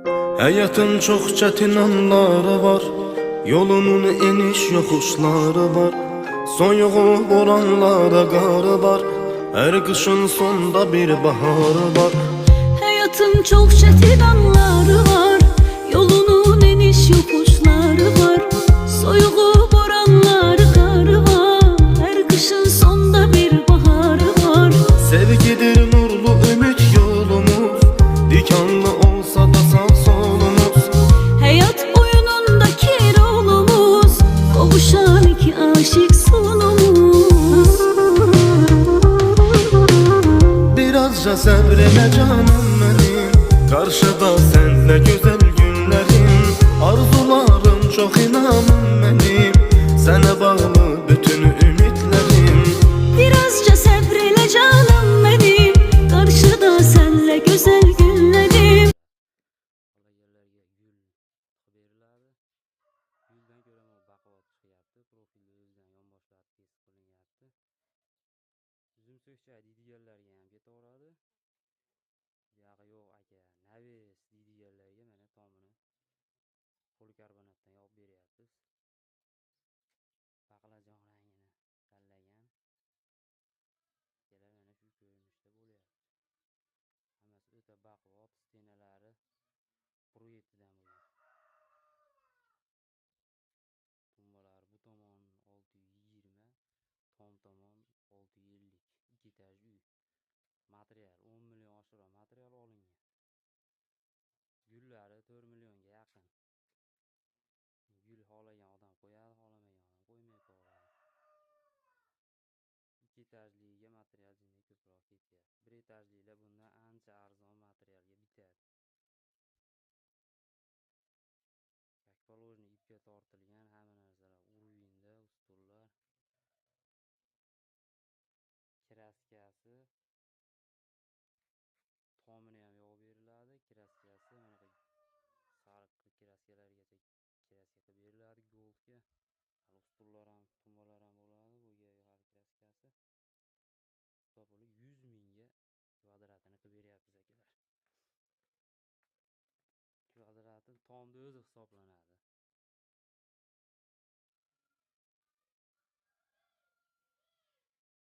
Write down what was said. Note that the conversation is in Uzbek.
Hayatın çok çetin anları var, yolunun eniş yokuşları var. Soyuğu boranlara qarı var, her kışın sonda bir baharı var. Hayatın çok çetin anları var, yolunun eniş yokuşları var. Soyuğu boranları karı var, her kışın sonda bir baharı var. Sevgidir nurlu ümit yolumuz, dikanlı olsa da sağ solumuz. Hayat oyunundaki rolumuz, kavuşan iki aşık sonumuz. Birazca sabrele canım benim, karşıda senle güzel günlerim. Arzularım çok inanım benim, sana bağlı bütün ümitlerim. Birazca sabreyle canım benim, karşıda senle güzel günlerim. Yerlerge gül beriladi. Güldan ko'ra baquvvat chiqyapti. Profilni o'zidan yonboshlab test qilinyapti. Uzum so'kchak deydiganlarga ham ketaveradi. Buyog'i yo'q aka, naves deydiganlarga mana tomini polikarbonatdan yopib beryapmiz. Baqlajon rangini tanlagan. Kelar mana shu ko'rinishda bo'lyapti. Hammasi o'ta baquvvat, stenalari proyektidan bo'lgan. Tumbalar bu tomon 620, tom tomon 650. Ikki etajli uy. Material 10 million oshiqroq material olingan. Gullari 4 millionga yaqin. Gul xohlagan odam qo'yadi, xohlamagan odam qo'ymay qo'yadi. Ikki etajliga material jinday ko'proq ketyapti. Bir etajlilar bundan ancha arzon materialga bitadi. Poложение ipga tortilgan hamma narsalar uruvinda, ustullar. Kraskasi tomini ham yopib beriladi. Kraskasi mana sariq kraskalargacha kraska qilib beriladi golfga. Hali ustullar ham, tumbalar ham bo'ladi. Bu yerga hali kraskasi. Topilib 100 mingga kvadratini qilib beryapmiz akalar. Kvadrati tomda o'zi hisoblanadi.